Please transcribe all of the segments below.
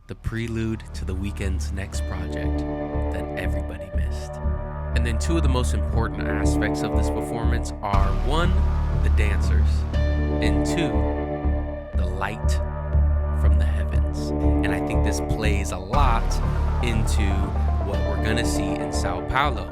the prelude to the Weeknd's next project that everybody missed. And then two of the most important aspects of this performance are one, the dancers, and two, the light from the heavens. And I think this plays a lot into what we're gonna see in Sao Paulo.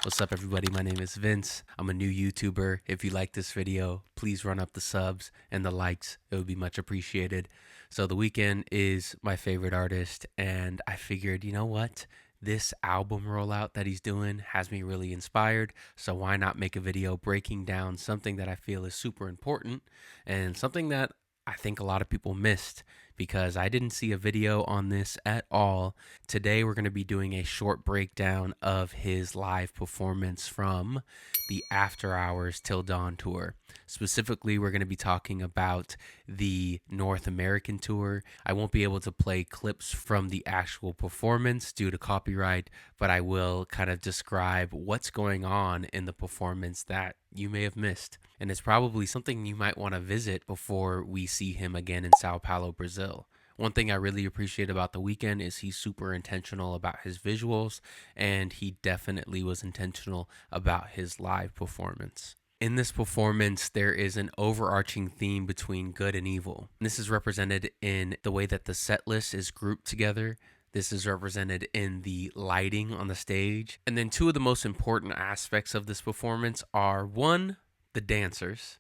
What's up, everybody? My name is Vince. I'm a new YouTuber. If you like this video, please run up the subs and the likes. It would be much appreciated. So The Weeknd is my favorite artist, and I figured, you know what? This album rollout that he's doing has me really inspired, so why not make a video breaking down something that I feel is super important and something that I think a lot of people missed because I didn't see a video on this at all. Today we're going to be doing a short breakdown of his live performance from the After Hours Till Dawn tour. Specifically, we're going to be talking about the North American tour. I won't be able to play clips from the actual performance due to copyright, but I will kind of describe what's going on in the performance that you may have missed. And it's probably something you might want to visit before we see him again in Sao Paulo, Brazil. One thing I really appreciate about The Weeknd is he's super intentional about his visuals, and he definitely was intentional about his live performance. In this performance, there is an overarching theme between good and evil. This is represented in the way that the set list is grouped together. This is represented in the lighting on the stage. And then two of the most important aspects of this performance are one, the dancers,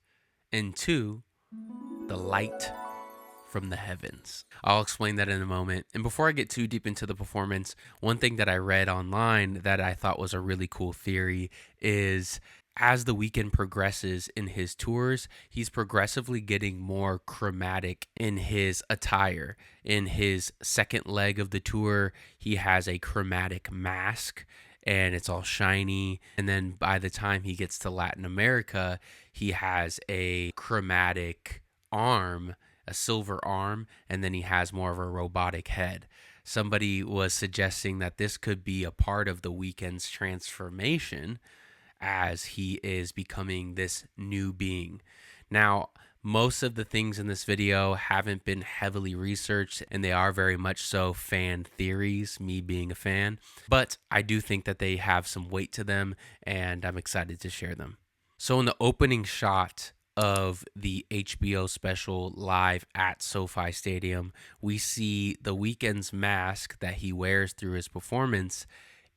and two, the light from the heavens. I'll explain that in a moment. And before I get too deep into the performance, one thing that I read online that I thought was a really cool theory is as The Weeknd progresses in his tours, he's progressively getting more chromatic in his attire. In his second leg of the tour, he has a chromatic mask and it's all shiny. And then by the time he gets to Latin America, he has a chromatic arm, a silver arm, and then he has more of a robotic head. Somebody was suggesting that this could be a part of The Weeknd's transformation as he is becoming this new being. Now, most of the things in this video haven't been heavily researched, and they are very much so fan theories, me being a fan, but I do think that they have some weight to them, and I'm excited to share them. So in the opening shot of the HBO special live at SoFi Stadium, we see The Weeknd's mask that he wears through his performance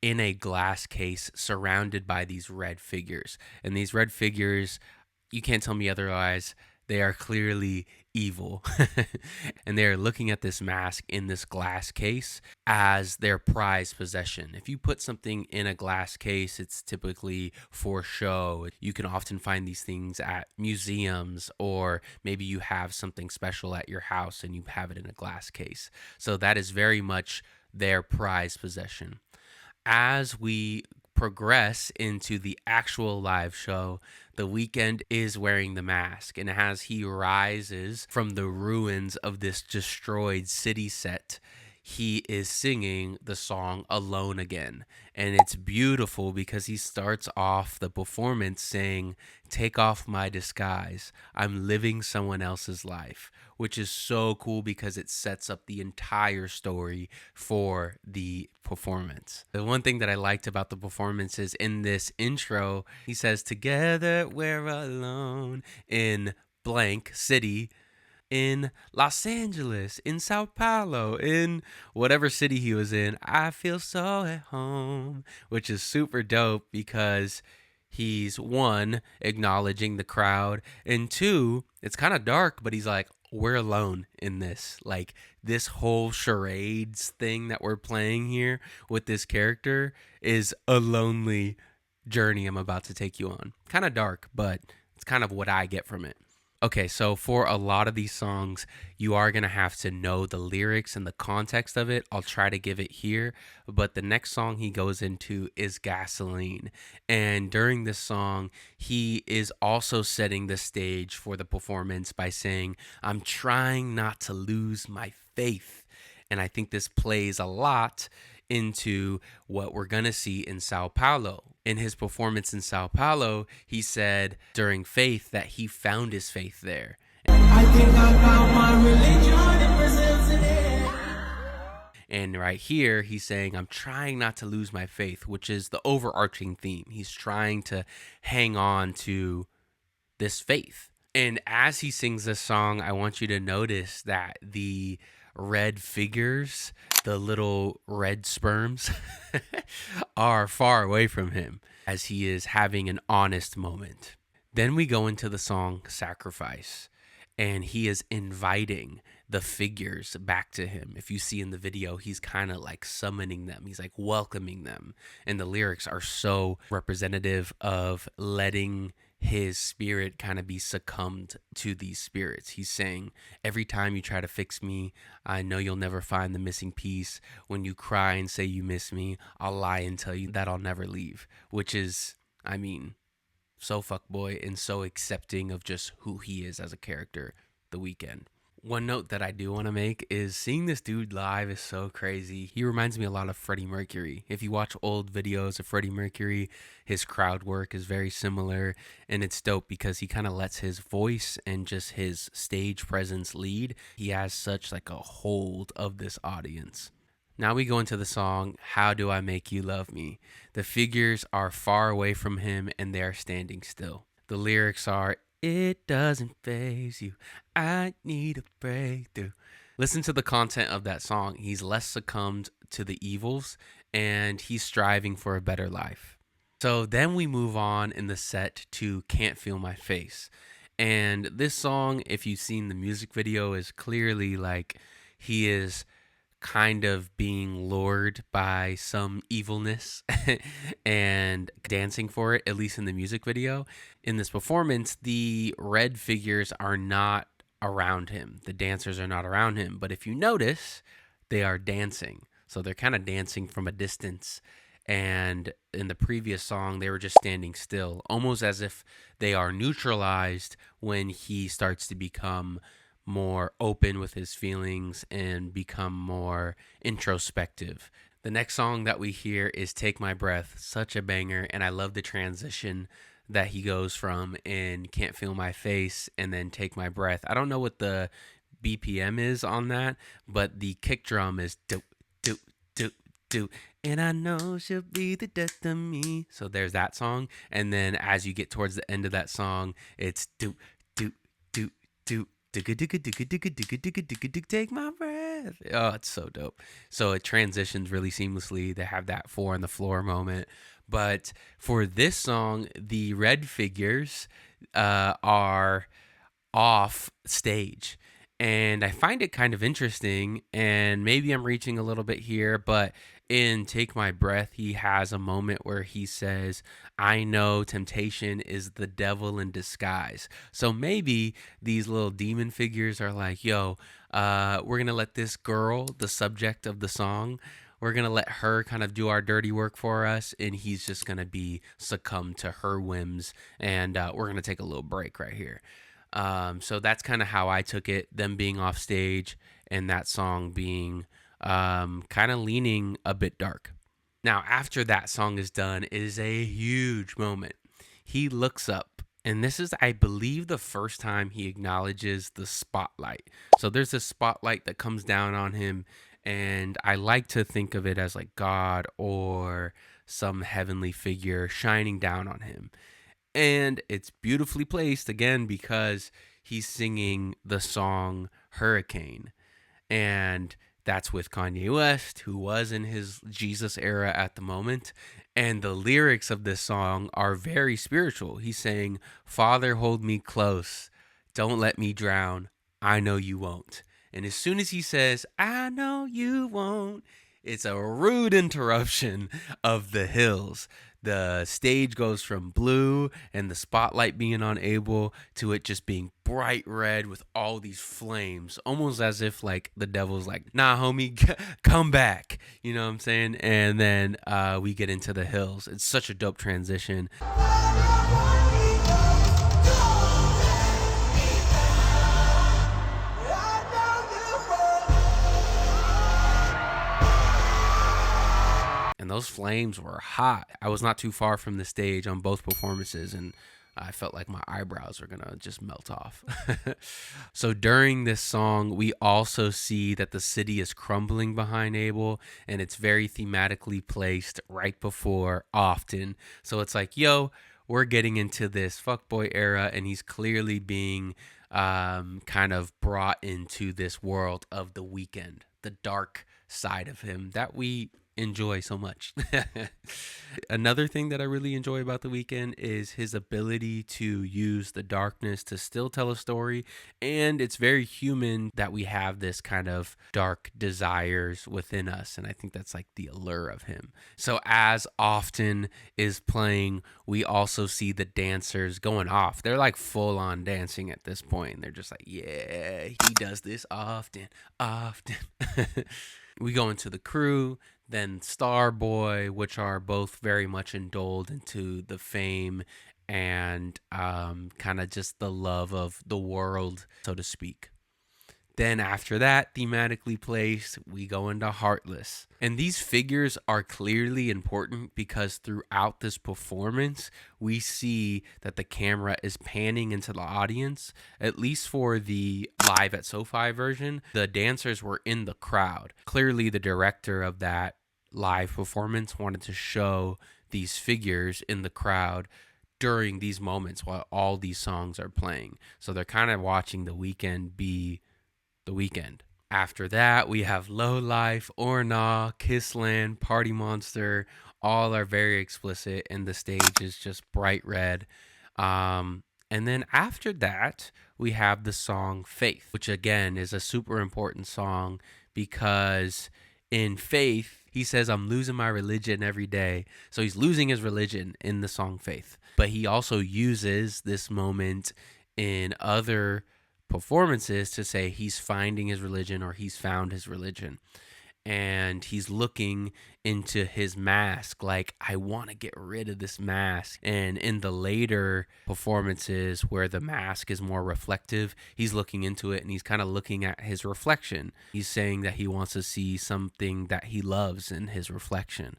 in a glass case surrounded by these red figures. And these red figures, you can't tell me otherwise, they are clearly evil. And they're looking at this mask in this glass case as their prized possession. If you put something in a glass case, it's typically for show. You can often find these things at museums, or maybe you have something special at your house and you have it in a glass case. So that is very much their prized possession. As we progress into the actual live show, The Weeknd is wearing the mask, and as he rises from the ruins of this destroyed city set, he is singing the song Alone Again. And it's beautiful because he starts off the performance saying, "Take off my disguise. I'm living someone else's life," which is so cool because it sets up the entire story for the performance. The one thing that I liked about the performance is in this intro, he says, "Together we're alone in blank city, in Los Angeles, in Sao Paulo, in whatever city he was in. I feel so at home," which is super dope because he's one, acknowledging the crowd, and two, it's kind of dark, but he's like, we're alone in this. Like, this whole charades thing that we're playing here with this character is a lonely journey I'm about to take you on. Kind of dark, but it's kind of what I get from it. Okay, so for a lot of these songs, you are going to have to know the lyrics and the context of it. I'll try to give it here, but the next song he goes into is Gasoline. And during this song, he is also setting the stage for the performance by saying, "I'm trying not to lose my faith." And I think this plays a lot into what we're going to see in Sao Paulo. In his performance in Sao Paulo, he said during Faith that he found his faith there. I think I found my religion in And right here, he's saying, I'm trying not to lose my faith, which is the overarching theme. He's trying to hang on to this faith. And as he sings this song, I want you to notice that the red figures, the little red sperms, are far away from him as he is having an honest moment. Then we go into the song Sacrifice, and he is inviting the figures back to him. If you see in the video, he's kind of like summoning them. He's like welcoming them. And the lyrics are so representative of letting his spirit kind of be succumbed to these spirits. He's saying, every time you try to fix me, I know you'll never find the missing piece. When you cry and say you miss me, I'll lie and tell you that I'll never leave. Which is, I mean, so fuckboy and so accepting of just who he is as a character, The Weeknd. One note that I do want to make is seeing this dude live is so crazy. He reminds me a lot of Freddie Mercury. If you watch old videos of Freddie Mercury, his crowd work is very similar, and it's dope because he kind of lets his voice and just his stage presence lead. He has such like a hold of this audience. Now we go into the song, How Do I Make You Love Me? The figures are far away from him and they are standing still. The lyrics are, it doesn't faze you, I need a breakthrough. Listen to the content of that song. He's less succumbed to the evils and he's striving for a better life. So then we move on in the set to Can't Feel My Face. And this song, if you've seen the music video, is clearly like he is kind of being lured by some evilness and dancing for it, at least in the music video. In this performance, the red figures are not around him. The dancers are not around him. But if you notice, they are dancing. So they're kind of dancing from a distance. And in the previous song, they were just standing still, almost as if they are neutralized when he starts to become more open with his feelings and become more introspective. The next song that we hear is Take My Breath, such a banger, and I love the transition that he goes from in Can't Feel My Face and then Take My Breath. I don't know what the BPM is on that, but the kick drum is do do do do, and I know she'll be the death of me. So there's that song, and then as you get towards the end of that song, it's do do do do. Take my breath. Oh, it's so dope. So it transitions really seamlessly. They have that 4 on the floor moment. But for this song, the red figures are off stage. And I find it kind of interesting, and maybe I'm reaching a little bit here, but in Take My Breath, he has a moment where he says, I know temptation is the devil in disguise. So maybe these little demon figures are like, yo, we're going to let this girl, the subject of the song, we're going to let her kind of do our dirty work for us, and he's just going to be succumbed to her whims, and we're going to take a little break right here. So that's kind of how I took it, them being off stage and that song being kind of leaning a bit dark. Now, after that song is done, it is a huge moment. He looks up, and this is, I believe, the first time he acknowledges the spotlight. So there's this spotlight that comes down on him, and I like to think of it as like God or some heavenly figure shining down on him. And it's beautifully placed, again, because he's singing the song Hurricane. And that's with Kanye West, who was in his Jesus era at the moment. And the lyrics of this song are very spiritual. He's saying, Father, hold me close. Don't let me drown. I know you won't. And as soon as he says, I know you won't, it's a rude interruption of the hills. The stage goes from blue and the spotlight being on Abel to it just being bright red with all these flames, almost as if like the devil's like, nah, homie, come back. You know what I'm saying? And then we get into the hills. It's such a dope transition. And those flames were hot. I was not too far from the stage on both performances, and I felt like my eyebrows were gonna just melt off. So during this song, we also see that the city is crumbling behind Abel, and it's very thematically placed right before often. So it's like, yo, we're getting into this fuckboy era, and he's clearly being kind of brought into this world of the Weeknd, the dark side of him that we enjoy so much. Another thing that I really enjoy about The Weeknd is his ability to use the darkness to still tell a story, and it's very human that we have this kind of dark desires within us, and I think that's like the allure of him. So as often is playing, we also see the dancers going off. They're like full on dancing at this point. They're just like, yeah, he does this often. We go into the crew, then Starboy, which are both very much indulged into the fame and kind of just the love of the world, so to speak. Then after that, thematically placed, we go into Heartless. And these figures are clearly important because throughout this performance, we see that the camera is panning into the audience. At least for the live at SoFi version, the dancers were in the crowd. Clearly, the director of that live performance wanted to show these figures in the crowd during these moments while all these songs are playing. So they're kind of watching the Weeknd be the Weeknd. After that, we have Low Life, Or Nah, Kissland, Party Monster. All are very explicit, and the stage is just bright red. And then after that, we have the song Faith, which again is a super important song because in Faith, he says, I'm losing my religion every day. So he's losing his religion in the song Faith. But he also uses this moment in other performances to say he's finding his religion or he's found his religion, and he's looking into his mask like, I want to get rid of this mask. And in the later performances where the mask is more reflective, he's looking into it and he's kind of looking at his reflection. He's saying that he wants to see something that he loves in his reflection.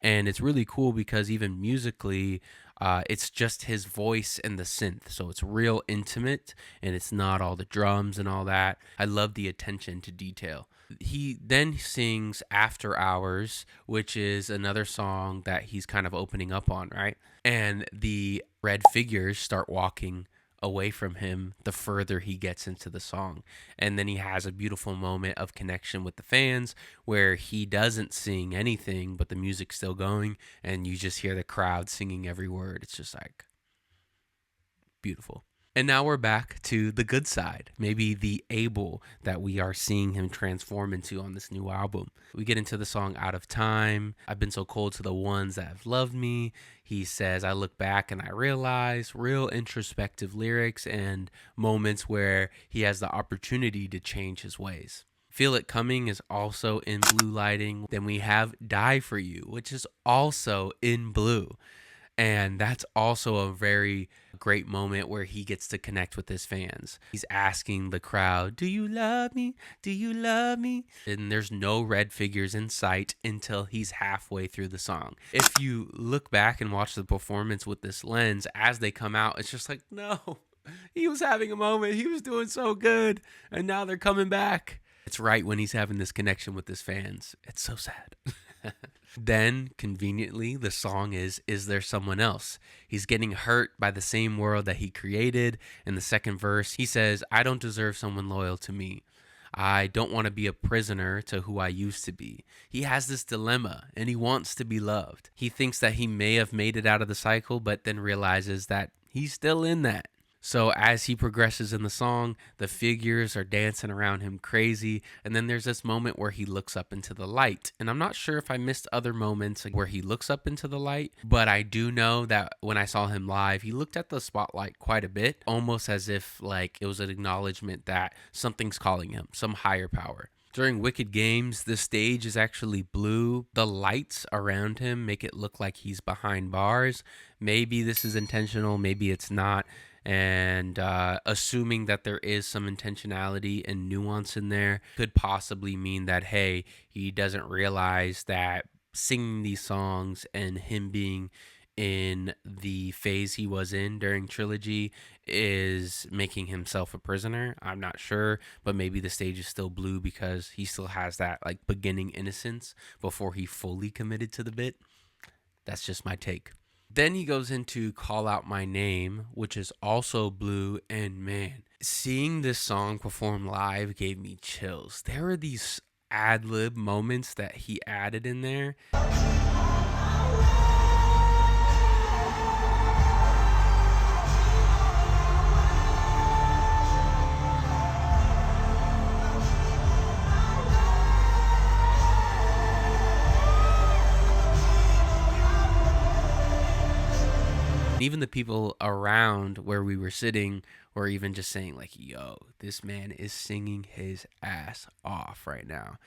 And it's really cool because even musically, it's just his voice and the synth. So it's real intimate and it's not all the drums and all that. I love the attention to detail. He then sings After Hours, which is another song that he's kind of opening up on, right? And the red figures start walking away from him the further he gets into the song. And then he has a beautiful moment of connection with the fans where he doesn't sing anything, but the music's still going and you just hear the crowd singing every word. It's just like beautiful. And now we're back to the good side, maybe the Abel that we are seeing him transform into on this new album. We get into the song Out of Time. I've been so cold to the ones that have loved me. He says, I look back and I realize, real introspective lyrics and moments where he has the opportunity to change his ways. Feel It Coming is also in blue lighting. Then we have Die For You, which is also in blue. And that's also a very great moment where he gets to connect with his fans. He's asking the crowd, do you love me? Do you love me? And there's no red figures in sight until he's halfway through the song. If you look back and watch the performance with this lens, as they come out, it's just like, no, he was having a moment. He was doing so good. And now they're coming back. It's right when he's having this connection with his fans. It's so sad. Then, conveniently, the song is There Someone Else? He's getting hurt by the same world that he created. In the second verse, he says, I don't deserve someone loyal to me. I don't want to be a prisoner to who I used to be. He has this dilemma and he wants to be loved. He thinks that he may have made it out of the cycle, but then realizes that he's still in that. So as he progresses in the song, the figures are dancing around him crazy. And then there's this moment where he looks up into the light. And I'm not sure if I missed other moments where he looks up into the light, but I do know that when I saw him live, he looked at the spotlight quite a bit, almost as if like it was an acknowledgement that something's calling him, some higher power. During Wicked Games, the stage is actually blue. The lights around him make it look like he's behind bars. Maybe this is intentional, maybe it's not. And assuming that there is some intentionality and nuance in there could possibly mean that, hey, he doesn't realize that singing these songs and him being in the phase he was in during Trilogy is making himself a prisoner. I'm not sure, but maybe the stage is still blue because he still has that like beginning innocence before he fully committed to the bit. That's just my take. Then he goes into Call Out My Name, which is also blue, and man, seeing this song perform live gave me chills. There were these ad lib moments that he added in there. Even the people around where we were sitting were even just saying like, yo, this man is singing his ass off right now.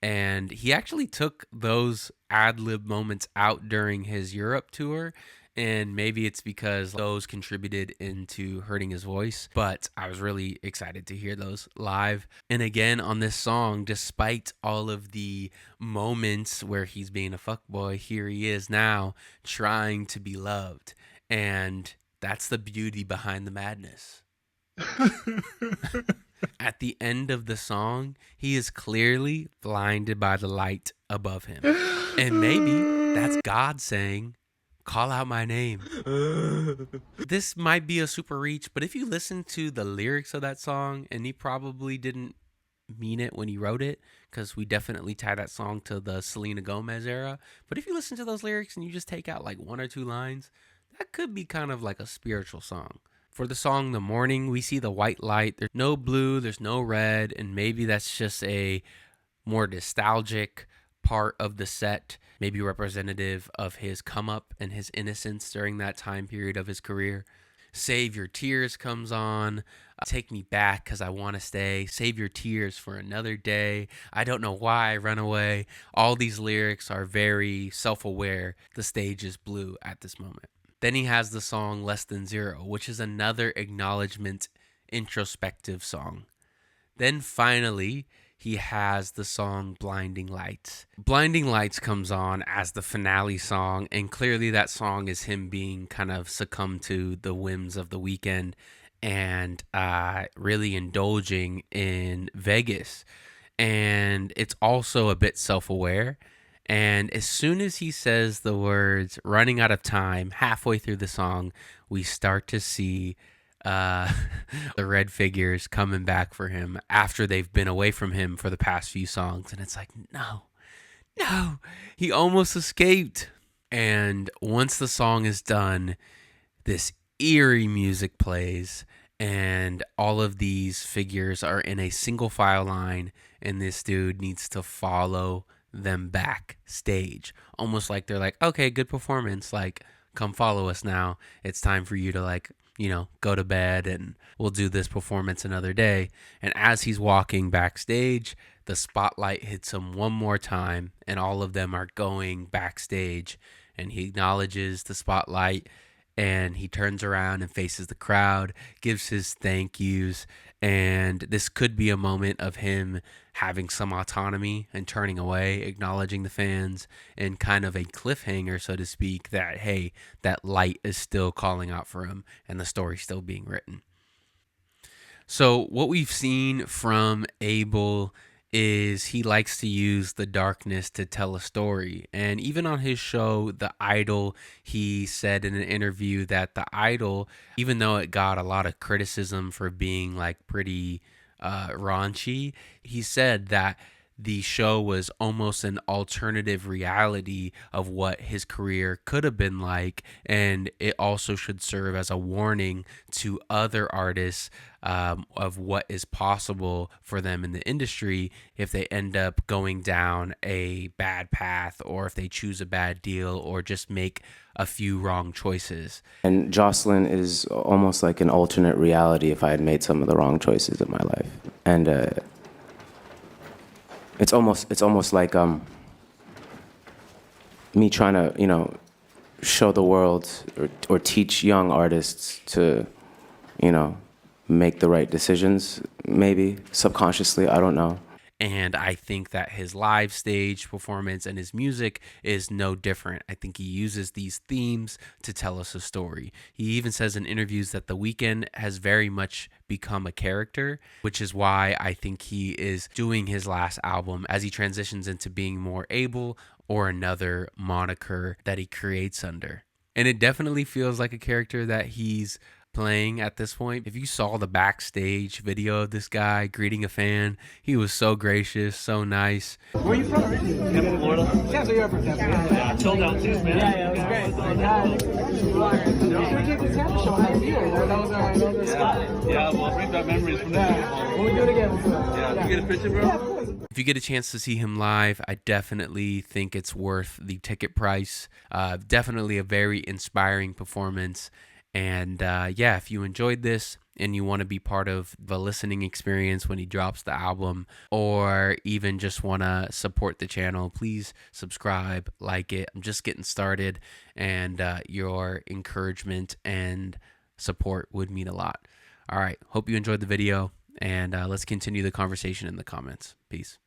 And he actually took those ad lib moments out during his Europe tour. And maybe it's because those contributed into hurting his voice. But I was really excited to hear those live. And again, on this song, despite all of the moments where he's being a fuckboy, here he is now trying to be loved. And that's the beauty behind the madness. At the end of the song, he is clearly blinded by the light above him. And maybe that's God saying, call out my name. This might be a super reach, but if you listen to the lyrics of that song, and he probably didn't mean it when he wrote it, because we definitely tie that song to the Selena Gomez era. But if you listen to those lyrics and you just take out like one or two lines, that could be kind of like a spiritual song. For the song The Morning, we see the white light. There's no blue, there's no red, and maybe that's just a more nostalgic part of the set, maybe representative of his come up and his innocence during that time period of his career. Save Your Tears comes on. Take Me Back Because I Want to Stay. Save Your Tears for Another Day. I Don't Know Why I Run Away. All these lyrics are very self-aware. The stage is blue at this moment. Then he has the song Less Than Zero, which is another acknowledgement, introspective song. Then finally, he has the song Blinding Lights. Blinding Lights comes on as the finale song, and clearly that song is him being kind of succumbed to the whims of the Weeknd and really indulging in Vegas. And it's also a bit self-aware. And as soon as he says the words running out of time, halfway through the song, we start to see the red figures coming back for him after they've been away from him for the past few songs. And it's like, no, he almost escaped. And once the song is done, this eerie music plays and all of these figures are in a single file line, and this dude needs to follow them backstage, almost like they're like, okay, good performance, like come follow us now, it's time for you to like, you know, go to bed and we'll do this performance another day. And as he's walking backstage, the spotlight hits him one more time and all of them are going backstage, and he acknowledges the spotlight and he turns around and faces the crowd, gives his thank yous. And this could be a moment of him having some autonomy and turning away, acknowledging the fans, and kind of a cliffhanger, so to speak, that, hey, that light is still calling out for him and the story's still being written. So what we've seen from Abel is he likes to use the darkness to tell a story. And even on his show, The Idol, he said in an interview that The Idol, even though it got a lot of criticism for being like pretty raunchy, he said that the show was almost an alternative reality of what his career could have been like, and it also should serve as a warning to other artists of what is possible for them in the industry if they end up going down a bad path, or if they choose a bad deal, or just make a few wrong choices. And Jocelyn is almost like an alternate reality if I had made some of the wrong choices in my life. And it's almost like me trying to, you know, show the world or teach young artists to, you know, make the right decisions, maybe subconsciously, I don't know. And I think that his live stage performance and his music is no different. I think he uses these themes to tell us a story. He even says in interviews that The Weeknd has very much become a character, which is why I think he is doing his last album as he transitions into being more Abel or another moniker that he creates under. And it definitely feels like a character that he's playing at this point. If you saw the backstage video of this guy greeting a fan, he was so gracious, so nice. Where are you from originally? Tampa, Florida. Yeah, so you're from Tampa. Yeah, chilled out too, man. Yeah, it was great. Yeah, well, bring back memories from that. When we do it again, yeah. Can we get a picture, bro? If you get a chance to see him live, I definitely think it's worth the ticket price. Definitely a very inspiring performance. And yeah, if you enjoyed this and you want to be part of the listening experience when he drops the album, or even just want to support the channel, please subscribe, like it. I'm just getting started, and your encouragement and support would mean a lot. All right, hope you enjoyed the video, and let's continue the conversation in the comments. Peace.